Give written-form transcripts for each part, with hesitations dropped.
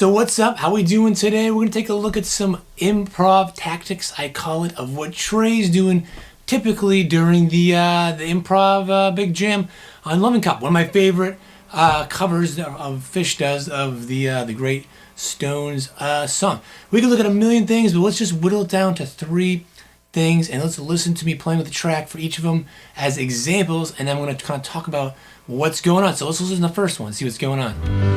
So what's up? How we doing today? We're going to take a look at some improv tactics, I call it, of what Trey's doing typically during the improv big jam on Loving Cup. One of my favorite covers of Phish does of the great Stones song. We could look at a million things, but let's just whittle it down to 3 things, and let's listen to me playing with the track for each of them as examples, and then I'm going to kind of talk about what's going on. So let's listen to the first one, see what's going on.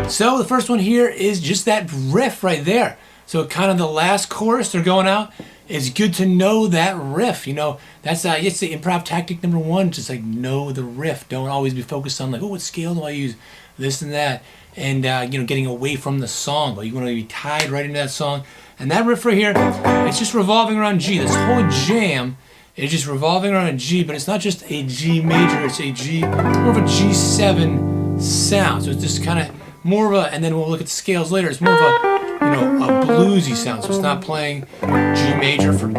So the first one here is just that riff right there. So kind of the last chorus they're going out. It's good to know that riff. You know, that's it's the improv tactic number 1. Just like know the riff. Don't always be focused on like, oh, what scale do I use? This and that. And getting away from the song. But you want to be tied right into that song. And that riff right here, it's just revolving around G. This whole jam is just revolving around a G, but it's not just a G major. It's a G, more of a G7 sound. So it's just kind of more of a, and then we'll look at the scales later, it's more of a, a bluesy sound. So it's not playing G major for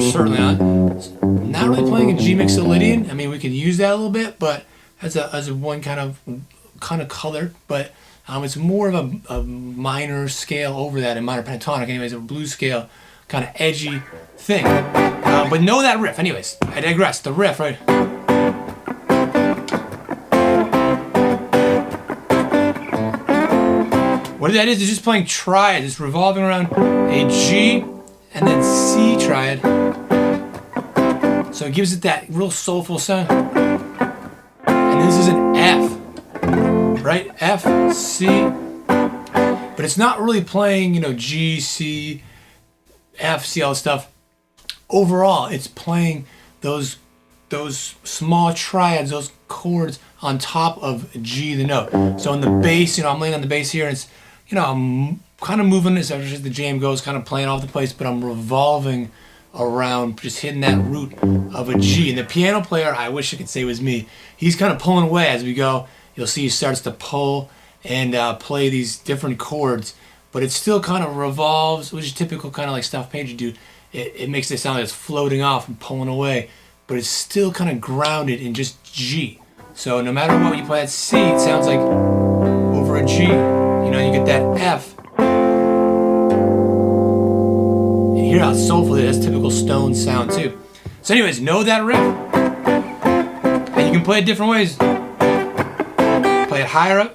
certainly not really playing a G mixolydian. I mean, we can use that a little bit, but as a one kind of color, but it's more of a minor scale over that, a minor pentatonic, anyways, a blues scale kind of edgy thing. But know that riff. Anyways, I digress. The riff, right? What that is just playing triad. It's revolving around a G and then C triad. So it gives it that real soulful sound. And this is an F, right? F, C. But it's not really playing, G, C, F, C, all this stuff. Overall, it's playing those small triads, those chords on top of G, the note. So in the bass, I'm laying on the bass here, and it's, I'm kind of moving this as the jam goes, kind of playing off the place, but I'm revolving around, just hitting that root of a G. And the piano player, I wish I could say it was me, he's kind of pulling away as we go. You'll see he starts to pull and play these different chords, but it still kind of revolves, which is typical kind of like stuff Page would do. It makes it sound like it's floating off and pulling away, but it's still kind of grounded in just G. So no matter what you play at C, it sounds like over a G. You get that F. And you hear how soulful it is. That's typical Stones sound too. So anyways, know that riff. And you can play it different ways. Play it higher up.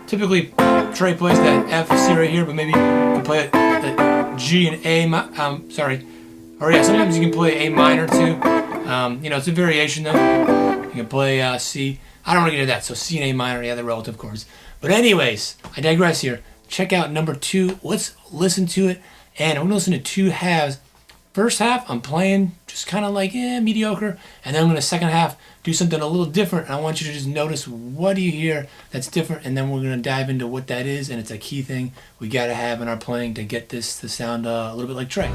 Typically Trey plays that F, C right here, but maybe you can play it that G and A, sometimes you can play A minor too. It's a variation though. You can play C. I don't want to get into that. So C and A minor, yeah, they're relative chords. But anyways, I digress here. Check out number 2. Let's listen to it. And I'm going to listen to 2 halves. First half, I'm playing just kind of like, mediocre. And then I'm going to second half do something a little different. And I want you to just notice what do you hear that's different. And then we're going to dive into what that is. And it's a key thing we got to have in our playing to get this to sound a little bit like Trey.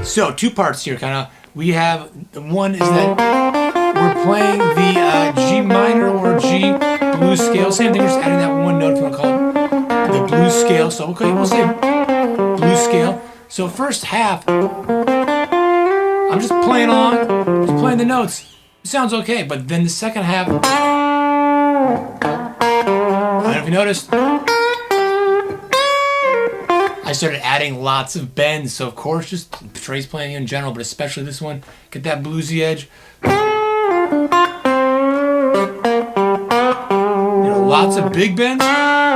So 2 parts here, kind of. We have, one is that we're playing the G minor or G blues scale. Same thing, we're just adding that one note if you want to call it the blues scale. So we'll say blues scale. So first half, I'm just playing along, just playing the notes. It sounds okay, but then the second half, I don't know if you noticed, I started adding lots of bends, so of course just Trey's playing in general, but especially this one, get that bluesy edge. Lots of big bends,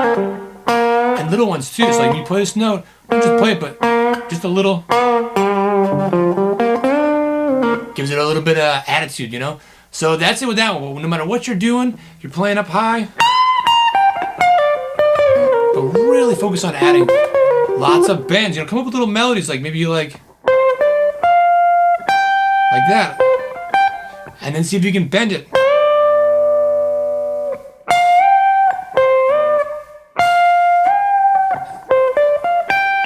And little ones too. So like when you play this note, don't just play it, but just a little. Gives it a little bit of attitude, you know? So that's it with that one. No matter what you're doing, you're playing up high. But really focus on adding lots of bends. You know, come up with little melodies, like maybe you like that. And then see if you can bend it.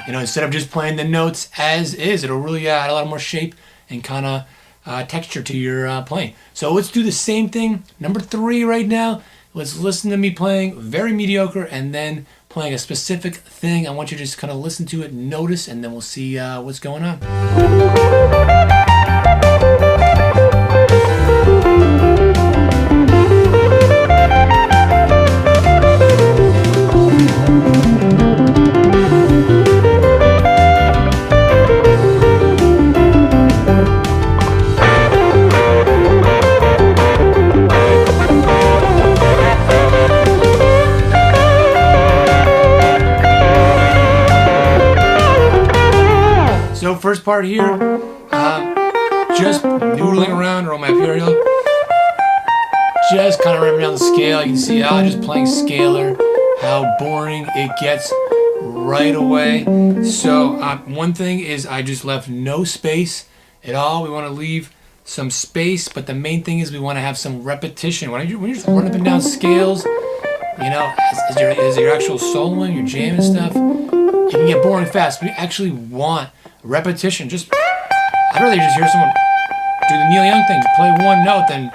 You know, instead of just playing the notes as is, it'll really add a lot more shape and kind of texture to your playing. So let's do the same thing. Number 3 right now. Let's listen to me playing very mediocre and then playing a specific thing. I want you to just kind of listen to it, notice, and then we'll see what's going on. So first part here, just noodling around or on my imperial, just kind of running down the scale. You can see how just playing scalar, how boring it gets right away. So one thing is I just left no space at all. We want to leave some space, but the main thing is we want to have some repetition. When you're just running up and down scales, you know, as your actual soloing, your jam and stuff, it can get boring fast. We actually want repetition. I'd rather just hear someone do the Neil Young thing, play one note, than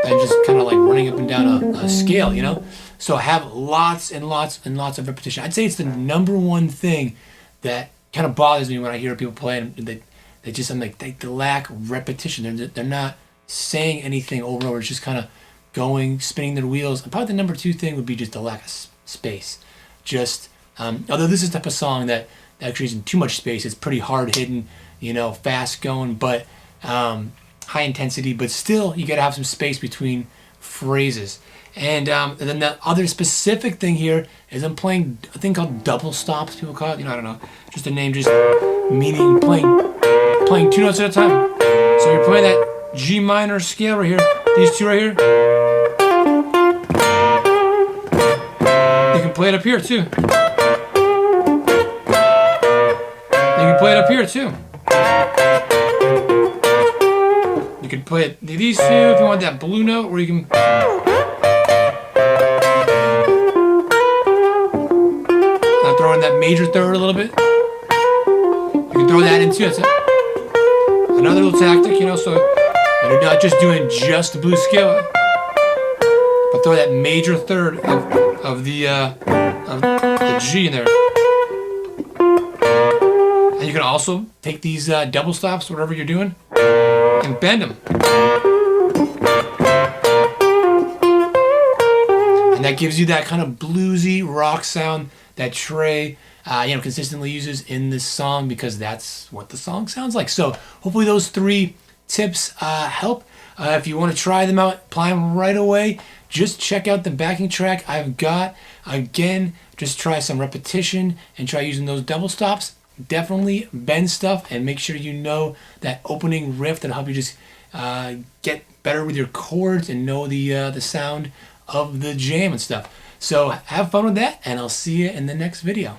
just kind of like running up and down a scale, you know? So have lots and lots and lots of repetition. I'd say it's the number one thing that kind of bothers me when I hear people play, and they just, I'm like, they lack repetition. They're not saying anything over and over. It's just kind of going, spinning their wheels. And probably the number 2 thing would be just a lack of space. Just, although this is the type of song that actually isn't too much space, it's pretty hard hitting, you know, fast going, but high intensity, but still you gotta have some space between phrases. And then the other specific thing here is I'm playing a thing called double stops, people call it, you know, I don't know, just a name, just meaning playing 2 notes at a time. So you're playing that G minor scale right here, these 2 right here. You can play it up here too. You can play it up here too. You can play it these 2 if you want that blue note, where you can. I'm throwing that major third a little bit. You can throw that in too. That's it. Another little tactic, you know, so you're not just doing just the blues scale, but throw that major third of the G in there. And you can also take these double stops, whatever you're doing, and bend them. And that gives you that kind of bluesy rock sound that Trey consistently uses in this song, because that's what the song sounds like. So hopefully those 3 tips help. If you want to try them out, apply them right away, just check out the backing track I've got. Again, just try some repetition and try using those double stops. Definitely bend stuff, and make sure you know that opening riff that'll help you just get better with your chords and know the sound of the jam and stuff. So have fun with that, and I'll see you in the next video.